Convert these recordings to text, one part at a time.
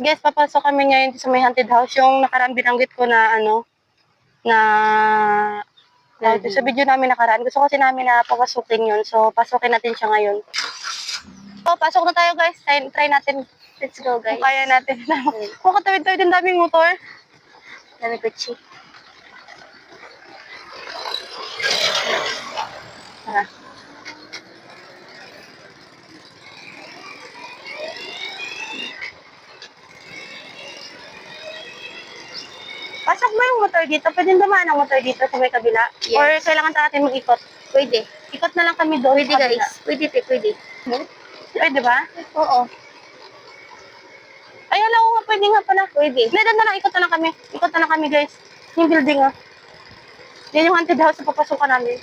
Guys, papasok kami ngayon sa may haunted house. Yung nakaraan binanggit ko na sa video namin nakaraan. Gusto kasi namin na papasukin yun. So, pasukin natin siya ngayon. So, pasok na tayo guys. Try natin. Let's go, guys. Kung kaya natin. Kung katawid-tawid yung daming motor. Dami kutsi. Tara. Pasok mo yung motor dito. Pwede dumaan ang motor dito sa may kabila. Yes. Or kailangan natin mag-ikot. Pwede. Ikot na lang kami doon. Pwede, guys. Pwede, pwede. Pwede ba? Oo. Ay, alam ko nga, pwede nga pala. Pwede. Hindi, doon na lang, ikot na lang kami. Ikot na lang kami, guys. Yung building, oh. Yan yung haunted house na papasukan namin.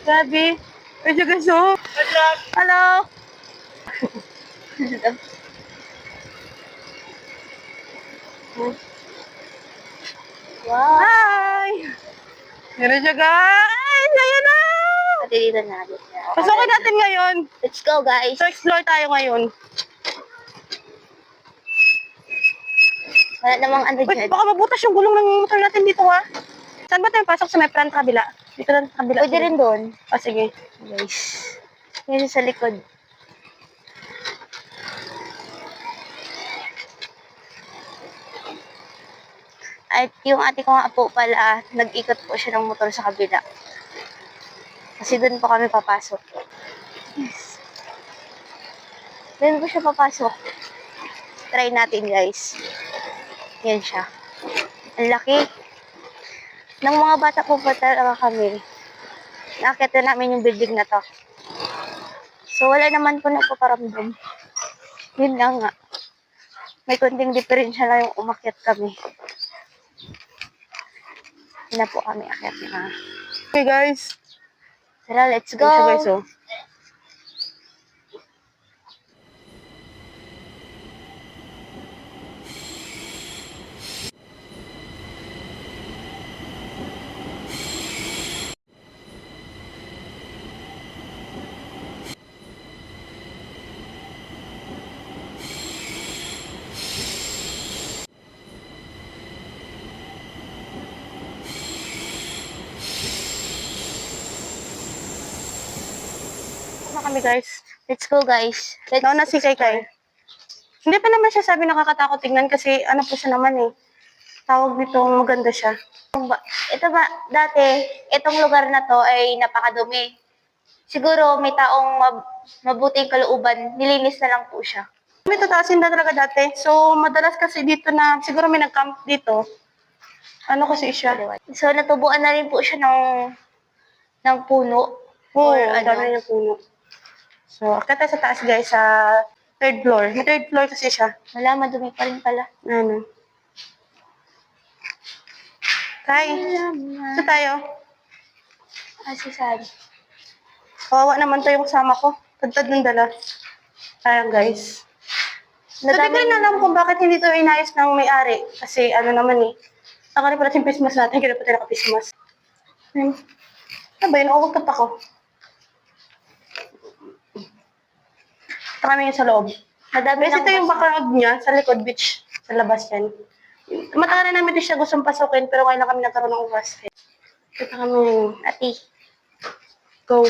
Grabe. Medyo guys, oh. Hello. Wow. Hi. Meron siya, guys. Ayan na. Pati dito na. Pasukin natin ngayon. Let's go, guys. So, explore tayo ngayon. Wala namang ano Wait, dyan. baka mabutas yung gulong ng motor natin dito, ha? Saan ba tayo pasok sa may front kabila? Dito lang sa kabila. Pwede rin doon. O, sige. Guys. Ngayon sa likod. At yung ate ko nga po pala, nag-ikot po siya ng motor sa kabila. Kasi doon po kami papasok. Yes. Doon po siya papasok. Try natin, guys. Yan siya. Ang laki. Nang mga bata po pa talaga kami, nakita namin yung building na to. So, wala naman po nagpaparamdam. Yun lang nga. May konting diferensya lang yung umakyat kami. Na po kami akyat na. Okay, guys. Tara, let's go. Ayan siya, guys, oh. Na kami, guys. Let's go, guys. Let's Nauna si Kay. Hindi pa naman siya sabi nakakatakot tingnan kasi ano po siya naman eh. Tawag dito, maganda siya. Ito ba, dati, itong lugar na to ay napakadumi. Siguro may taong mabuting kalooban, nilinis na lang po siya. May tataasin na talaga dati. So, madalas kasi dito na, siguro may nag-camp dito. Ano kasi siya? So, natubuan na rin po siya ng puno. Oo, Or ang dami yung puno. So, akit tayo sa taas guys, sa third floor. May third floor kasi siya. Wala, madumi pa rin pala. Ano? Kay, ito tayo. Si Sally. Kawawa naman to yung kasama ko. Tagtad ng dala. Ayan guys. So, di ko rin alam kung bakit hindi to inayos ng may-ari. Kasi ano naman eh. Nakari pala yung Christmas natin. Kaya pa tayo naka-Christmas. Ano ba yun? Nawag pa ko. Ito kami yung sa loob. Madami Kasi ito yung background niya sa likod beach. Sa labas yan. Matagal na namin din siya gustong pasukin pero ngayon lang kami nagkaroon ng oras. Kita kami. Ati. Go.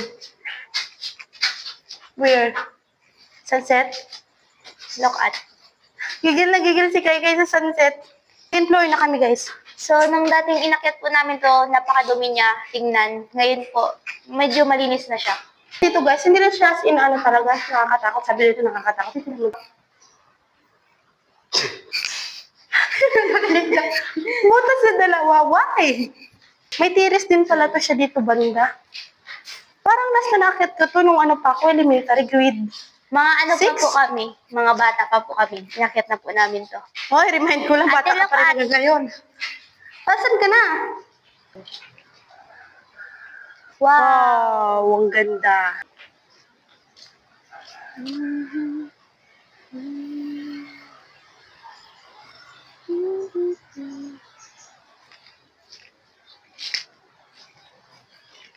Where? Sunset? Look at. Gigil na gigil si Kai sa sunset. Second floor na kami guys. So, nung dating inakyat po namin to, napakadumi niya, tingnan. Ngayon po, medyo malinis na siya. Dito guys, hindi na siya as in ano talaga, nakakatakot. Sabi dito nakakatakot. Butas na dalawa. Why? May tiris din pala to siya dito banda. Parang nasa nakakit ko to nung ano pa ako, elementary grade. Mga ano pa 6? po kami, mga bata pa po kami. Inakyat na po namin to. Hoy, remind ko lang, bata ka pa rin hanggang ngayon. Asan ka na? Wow, ang ganda.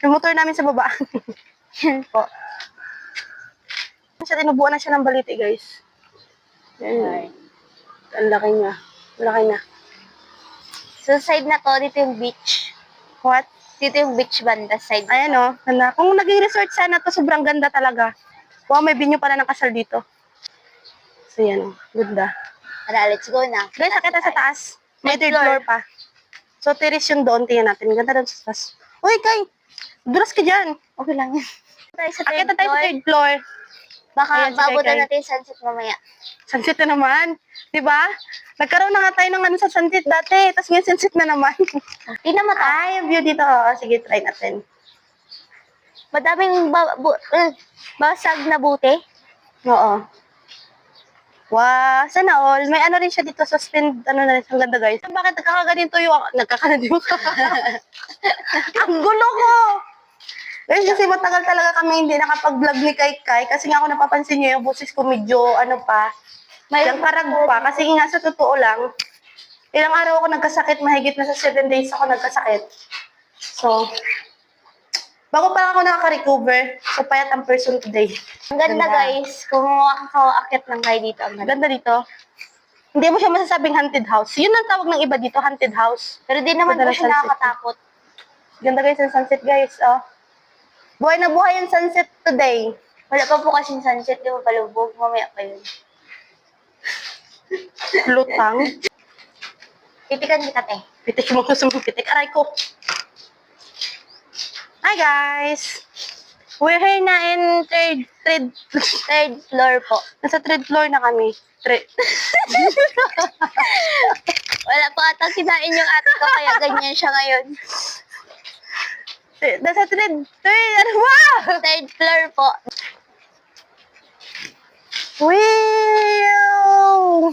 Yung motor namin sa baba. Yan po. na siya, tinubuan na siya ng baliti, guys. Ayan. Ang laki niya. Laki na. So, side na to, dito yung beach. What? Dito yung beach banda side. Ayan o, ganda. Kung naging resort sana to, sobrang ganda talaga. Wow, may binyo pala ng kasal dito. So yan o, ganda. Tara, let's go na. Guys, sakit na sa taas. May Third third floor pa. So, terrace yung doon. Tingnan natin. Ganda doon sa taas. Uy, Kay! Dulas ka dyan. Okay lang yan. Tayo sa Akit third na tayo sa floor. third floor. Baka Ayan, si maabutan Kay. natin yung sunset mamaya. Sunset na naman. Diba? Nagkaroon na nga tayo ng ano sa sunset dati. Tapos ngayon sunset na naman. Tingnan mo to. Ay, yung view dito. Oh, sige, try natin. Madaming basag na buti. Oo. Wow, sana all. May ano rin siya dito, suspend, ano na rin, ang ganda guys. Bakit nagkakaganito yung, nagkakaganito ang gulo ko! Guys, kasi matagal talaga kami hindi nakapag-vlog ni Kai kasi nga ako napapansin niyo yung boses ko medyo, ano pa, may karag pa. Kasi nga sa totoo lang, ilang araw ako nagkasakit, mahigit na sa 7 days ako nagkasakit. So, bago pa lang ako nakaka-recover, so payat ang person today. Ang ganda guys. Kung makakaakit lang kayo dito. Ang ganda. Ganda dito. Hindi mo siya masasabing haunted house. Yun ang tawag ng iba dito, haunted house. Pero di naman Ganda po ng siya sunset. nakakatakot. Ganda guys ang sunset guys. Oh. Buhay na buhay yung sunset today. Wala pa po kasing sunset. Di mo palubog. Mamaya pa yun. Lutang. Titikan kita te. Pitik mo ko sa pitik. Aray ko. Hi guys. We're here na in third Floor po. nasa third floor na kami. Wala pa atang kinain yung ate ko. Kaya ganyan siya ngayon. Nasa third, ano ba? Third floor po. Wow!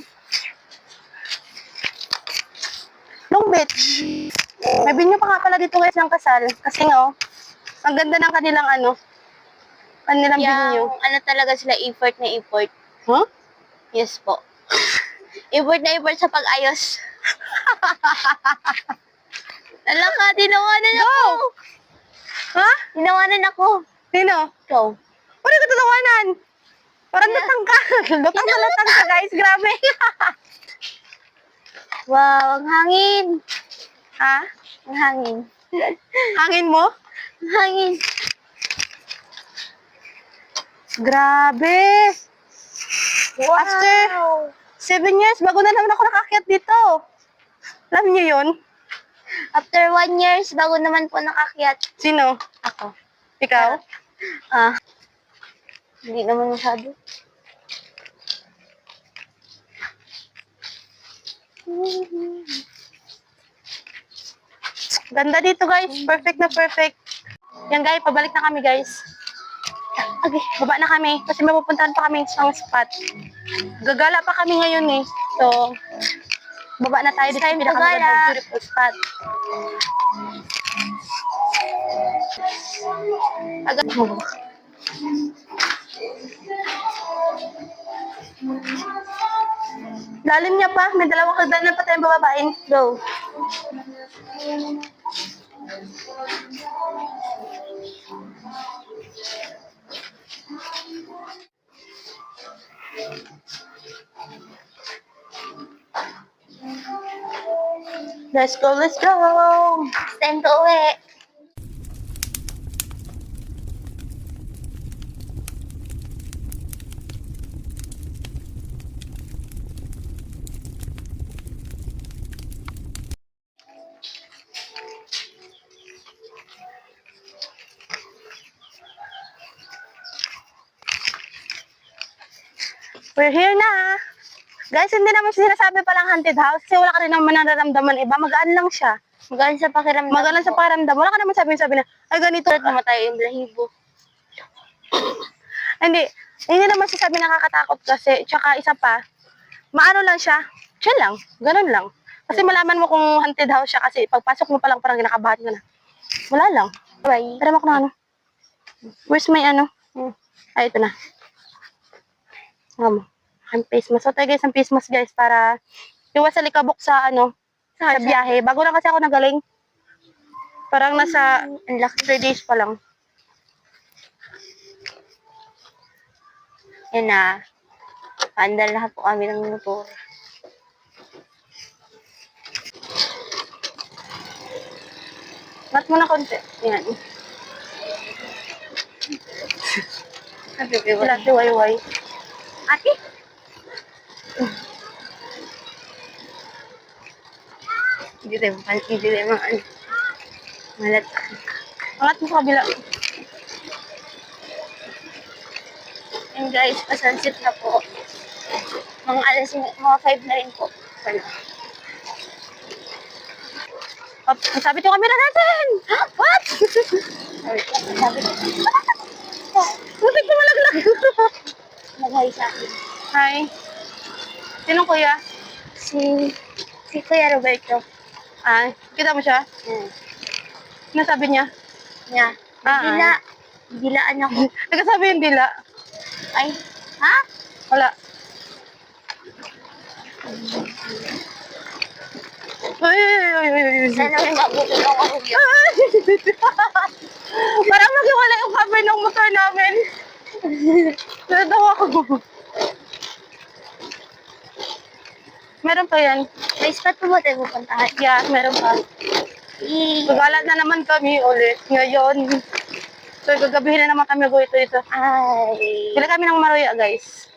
Long Beach. May binyo pa nga pala dito guys ng kasal. Kasi nga oh, ang ganda ng kanilang kanilang binyo. Yung ano talaga sila, effort na effort. Huh? Yes po. Effort na effort sa pag-ayos. Alaka, tinawanan ako. Ha? Tinawanan ako. Sino? Ikaw. Ano ko tatawanan? Parang lutang ka. Lutang na lutang ka guys. Grabe. Wow, ang hangin. Ha? Ang hangin. Hangin mo? Ang hangin. Grabe. Wow. After 7 years, bago na naman ako nakakyat dito. Alam niyo yun? After 1 years, bago naman po nakakyat. Sino? Ako. Ikaw? Hindi naman masyado. Ganda dito guys. Perfect na perfect. Yan guys, pabalik na kami guys. Okay, baba na kami. Kasi may pupuntahan pa kami sa spot. Gagala pa kami ngayon eh. So, baba na tayo dito sa pinakamagandang beautiful spot. Lalim niya pa. May dalawang hagdanan pa tayong bababain. Go. Let's go, let's go! It's time to uwi. We're here na! Guys, hindi naman sinasabi palang haunted house kasi wala ka rin naman nararamdaman iba. Magaan lang siya. Magaan sa pakiramdam. Magaan lang sa pakiramdam. Wala ka naman sabi na, ay ganito. Namatay yung balahibo. Hindi. Hindi naman sasabi nakakatakot kasi, tsaka isa pa, maano lang siya, chill lang, ganun lang. Kasi malaman mo kung haunted house siya kasi pagpasok mo pa lang parang ginakabahan ka na. Wala lang. Bye. Tara mo na ano. Where's my ano? Ay, ito na. Ang face mask. So tayo guys, ang face mask guys para iwas sa likabok sa sa biyahe. Bago lang kasi ako nagaling. Parang nasa 3 days pa lang. Yan na. Paandal lahat po kami ng motor. Mat mo na konti. Yan. Wala, diway-way. Ate? Hindi tayo mga ano. Malat. Angat mo sa kabila. And guys, pasunset na po. Mga 5 na rin po. Wala. Oh, sabit yung camera natin! What? Sabi ko, Butik ko malaglag. nag-hi sa akin. Hi. Sinong kuya? Si Kuya Roberto. Ah, kita mo siya? Hmm. Ano sabi niya? Niya. Ah, Dilaan ako. Nagkasabi yung dila. Ay, ha? Wala. Ay. Sana may mabuti lang ako yun. Parang maghiwala yung cover ng motor namin. Natawa ako. Meron pa yan. May spot po ba tayo pupuntahan? Yeah, meron pa. Gagala na naman kami ulit ngayon. So, gagabihin na naman kami ito. Ay. Pila kami ng maruya, guys.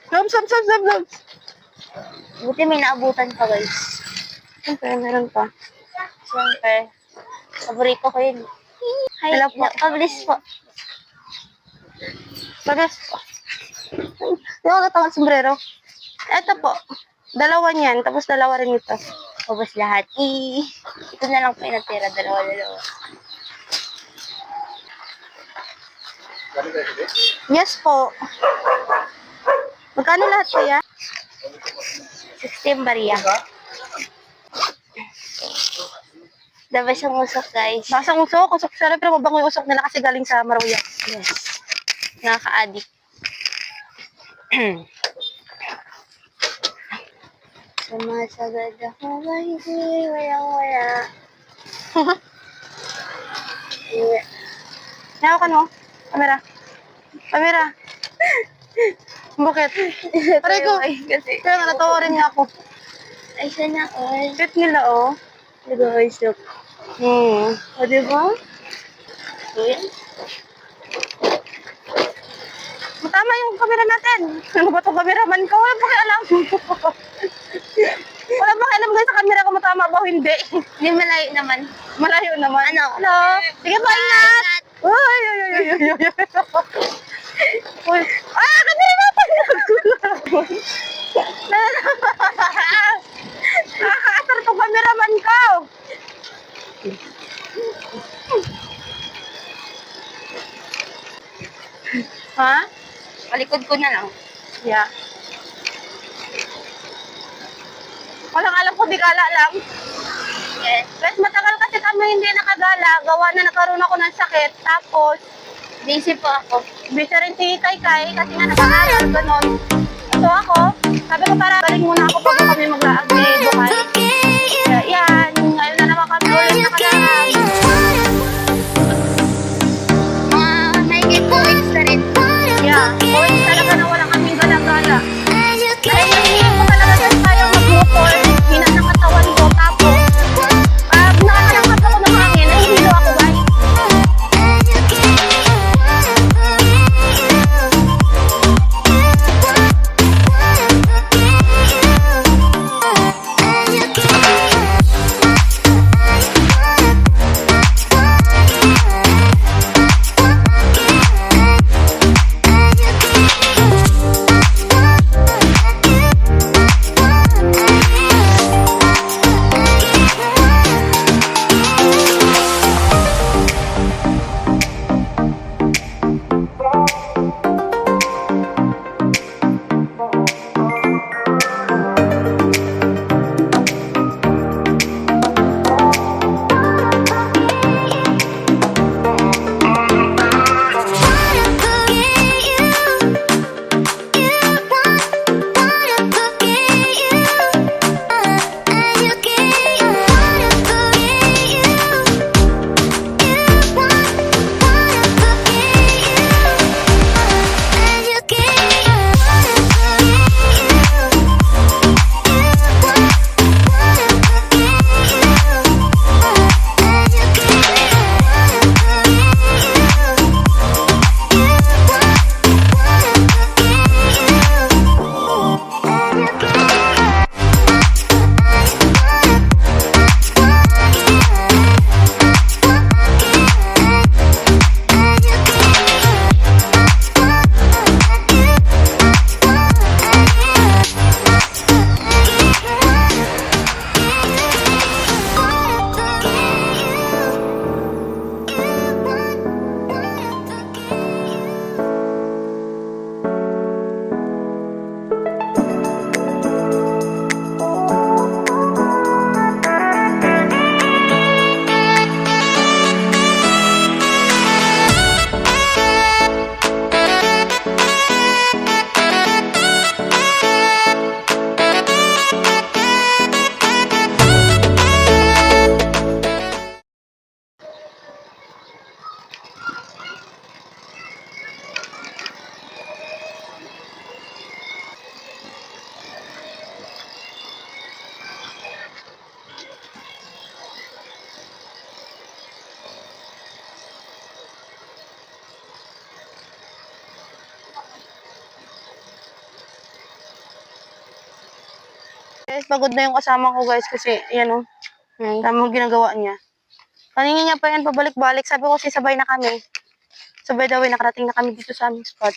Lobs. Buti may naabutan pa, guys. Siyempre, meron pa. Siyempre. Paborito ko yun. Hi, Hello po. Pabilis po. Bagas. Hindi ako natawag sombrero. Ito po. Dalawa niyan, tapos dalawa rin ito. Ubus lahat. Ito na lang po yung natira. Dalawa. Yes po. Magkano lahat kaya? 16 bariya. Dapat siyang usok, guys. Basang usok. Usok siya. Pero mabango yung usok nila kasi galing sa maruya. Yes. Nakaka-addict. Sumasagad ako ba hindi? Walang-wala. Nahawakan mo. Kamera. Bakit? Pare ko. Kasi, Kaya nga natawa rin nga ako. ay, sana all. Cute nila, oh. Nag-voice look. O, diba? Ayan. Matama yung kamera natin. Ano ba itong cameraman ko? Wala pakialam. Wala pakialam guys sa camera ko matama ba o hindi. Hindi malayo naman. Malayo naman. Ano? Hello? Sige po, ingat! Uy! Uy! Ah! Camera natin! Nakakaasar itong cameraman ko! Ha? Palikod ko na lang. Yeah. Walang alam ko, di gala lang. Yes. Guys, matagal kasi kami hindi nakagala. Gawa na nagkaroon ako ng sakit. Tapos, Busy po ako. busy rin si Kai kasi nga nag-aaral, ganun. So ako, sabi ko para galing muna ako bago kami maglaag ni Bukay. Kaya yan, ngayon na naman kami ulit nakalaag. Mga mahigit 2 weeks na rin. Yeah, ulit talaga na wala kaming gala-gala. Kaya hindi ko talaga guys tayo mag-motor. Hina ng katawan ko. Tapos, pag nakakalangkap ako ng hangin, nahihilo ako guys. Guys, pagod na yung kasama ko guys kasi yan o. Tama ginagawa niya. Kanina niya pa yan pabalik-balik. Sabi ko kasi sabay na kami. Sabay daw nakarating na kami dito sa aming spot.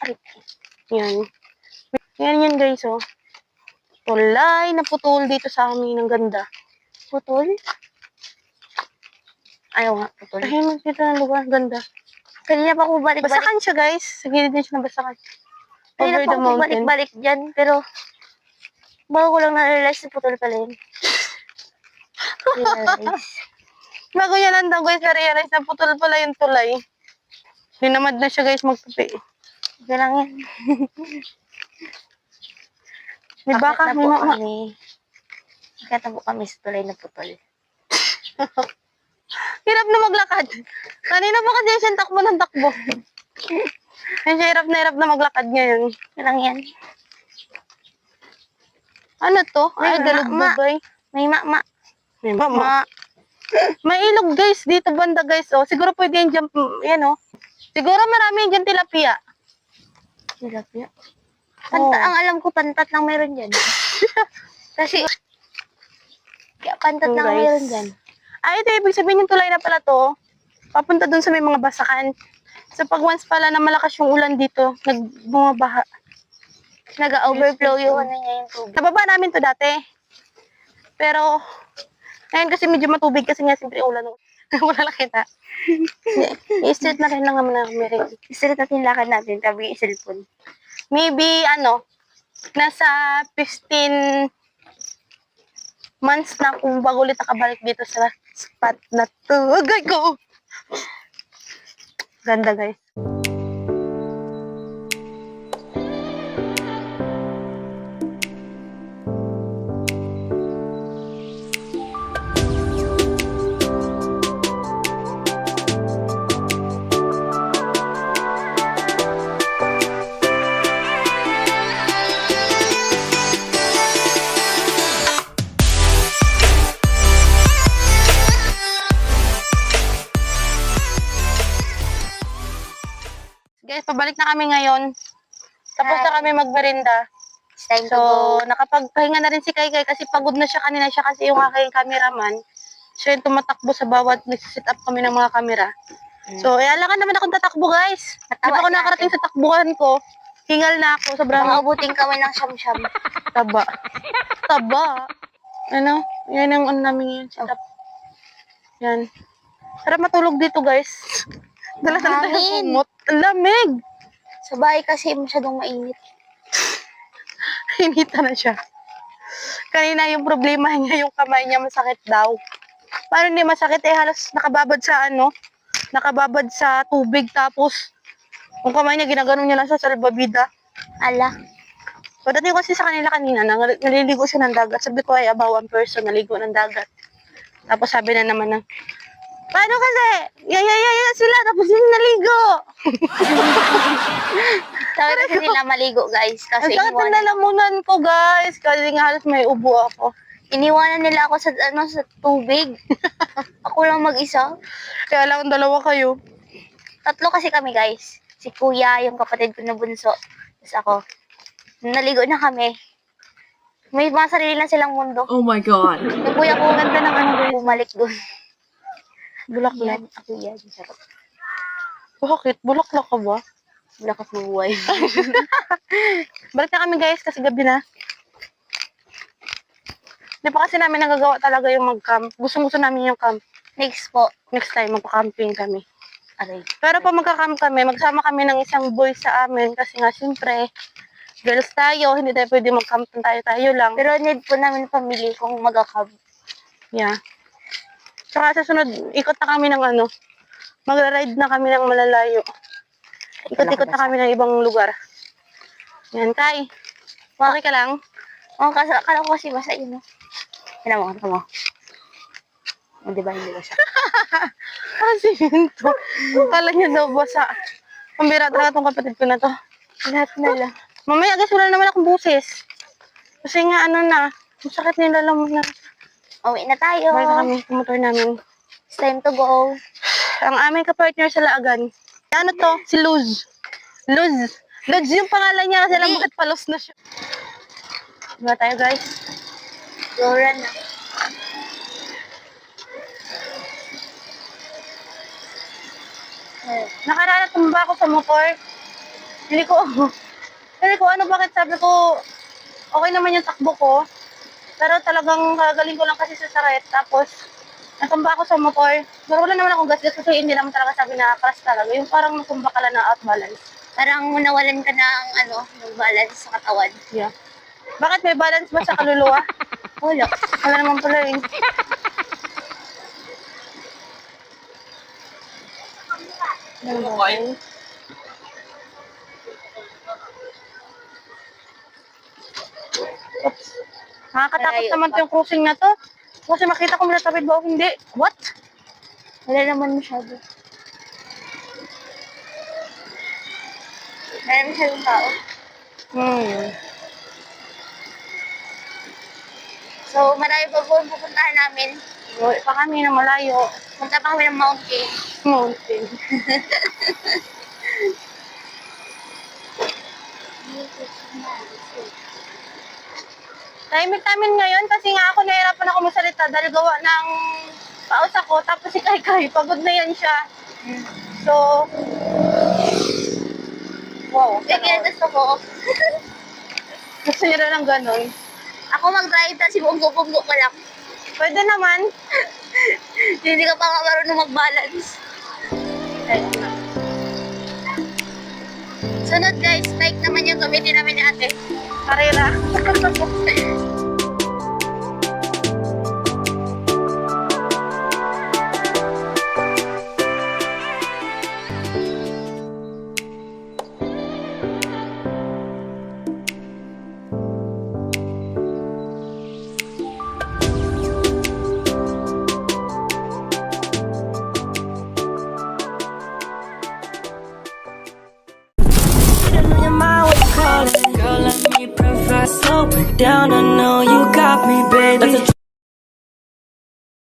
Ay, yan. Yan guys oh. Tulay na putol dito sa amin. Ang ganda. Putol? Ayaw nga, putol. Tahimik dito ng lugar. Ang ganda. Kanina pa ako balik-balik. Basakan siya guys. Sa gilid din siya ng basakan. Kanina Over pa the ako mountain. balik-balik dyan, pero bago ko lang na-realize na putol pala yun. Realize. Bago yan lang guys na-realize na putol pala yung tulay. Hinamad na siya guys magpupi. Ito lang yan. May baka, may mama. Bakit na po kami sa tulay na putol. Hirap na maglakad. Kanina pa kasi siya takbo ng takbo. Yan siya hirap na maglakad ngayon. Ito lang yan. Ano to? May Ay, dalugbugay. May mama. May mama. May ilog guys, dito banda guys. Oh. Siguro pwede yan dyan, yan oh. Siguro marami yan dyan tilapia. Tilapia? Oo. Ang alam ko, pantat lang meron dyan. Kasi, kaya pantat lang guys. meron dyan. Ay, ito ibig sabihin yung tulay na pala to. Papunta dun sa may mga basakan. So pag once pala na malakas yung ulan dito, nagbumabaha. Nag-overflow yung ano niya yung tubig. Nababa namin to dati. Pero, ngayon kasi medyo matubig kasi nga siyempre ulan. Wala lang kita. I-street na rin lang naman na meron. Isirit natin lakad natin, tabi yung cellphone. Maybe, nasa 15 months na kung bago ulit nakabalik dito sa spot na to. Agay ko! Ganda, guys. Guys, pabalik na kami ngayon. Tapos na kami magmerinda. It's time to So, go. nakapagpahinga na rin si Kai kasi pagod na siya kanina. Siya kasi yung aking cameraman. Siya yung tumatakbo sa bawat nagsisit up kami ng mga camera. So, alangan naman akong tatakbo guys. Di Natawa ba ako si nakarating sa takbuhan ko? Hingal na ako. Sobrang Makabuting kami ng siyam-siyam. taba. Taba. Ano? Yan ang ano namin yun. Sit up. Yan. Sarap matulog dito guys. Dala-dala tayo Hangin. kumot. Ang lamig. Sa bahay kasi masyadong mainit. Hinita na siya. Kanina yung problema niya, yung kamay niya masakit daw. Paano hindi masakit? Halos nakababad sa nakababad sa tubig tapos yung kamay niya ginaganon niya lang sa salbabida. Ala. Pagdating ko kasi sa kanila kanina, naliligo siya ng dagat. Sabi ko ay about one person naligo ng dagat. Tapos sabi na naman ng, paano kasi? Yaya sila tapos yung naligo. Sabi kasi nila maligo guys. Ang Kasi sakit ng iniwanan, lalamunan ko guys. Kasi nga halos may ubo ako. iniwanan nila ako sa sa tubig. Ako lang mag-isa. Kaya lang dalawa kayo. Tatlo kasi kami guys. Si kuya, yung kapatid ko na bunso. Tapos ako. Naligo na kami. May mga sarili na silang mundo. Oh my god. Yung kuya ko, ganda ng ano guys. Bumalik doon. Bulaklak. Yan, ako yan. Sarap. Bakit? Bulaklak ka ba? Bulakas ng buhay. Balik na kami guys kasi gabi na. Hindi pa kasi namin nagagawa talaga yung mag-camp. Gusto namin yung camp. Next po. Next time magpa-camping kami. Aray. Pero pag magka-camp kami, magsama kami ng isang boy sa amin kasi nga siyempre, girls tayo, hindi tayo pwede mag-camp tayo lang. Pero need po namin pamili kung mag-camp. Yeah. Saka sa sunod, ikot na kami ng magra-ride na kami ng malalayo. Ikot-ikot na kami ng ibang lugar. Yan, Kai. Okay ka lang? Oh, kala ko kasi basa yun, no? Tignan mo. O, diba hindi basa? Kasi yun to. Kala niya daw basa. Pambira talaga tong kapatid ko na to. Lahat na lang. Mamaya, guys, wala naman akong buses. Kasi nga, masakit na yung lalamunan. Uwi na tayo. Balik na kami, motor namin. It's time to go. Ang aming kapartner sa Laagan. Ano to? Si Luz. Luz yung pangalan niya kasi alam bakit palos na siya. Diba tayo guys? Go run na. Nakaraan tumba ako sa motor. Hindi ko ano bakit sabi ko, okay naman yung takbo ko. Pero talagang kagaling ko lang kasi sa saret. Tapos, natumba ako sa motor. Pero wala naman akong gas-gas kasi hindi naman talaga sabi na crash talaga. Yung parang natumba ka lang na out balance. Parang nawalan ka ng ng balance sa katawan. Yeah. Bakit may balance ba sa kaluluwa? Wala. Wala naman pala eh. Okay. Oops. Nakakatakot Malayo naman pa. yung cruising na to. Kasi makita ko malatapid ba o hindi. What? Wala naman masyado. Marami masyadong tao. So, marami pa po ang pupuntahan namin. Uwi pa kami na malayo. Punta pa kami ng mountain. Mountain. Tahimik namin ngayon kasi nga ako nahirapan ako magsalita dahil gawa ng paus ako. Tapos si Kai pagod na yan siya. So, wow. Kaya gusto ko. Gusto niya na ng ganun. Ako mag-drive tapos si bunggo-bunggo pa lang. Pwede naman. Hindi ka pa nga marunong mag-balance. Sunod guys, bike naman yung gamitin namin ni ate. Karera.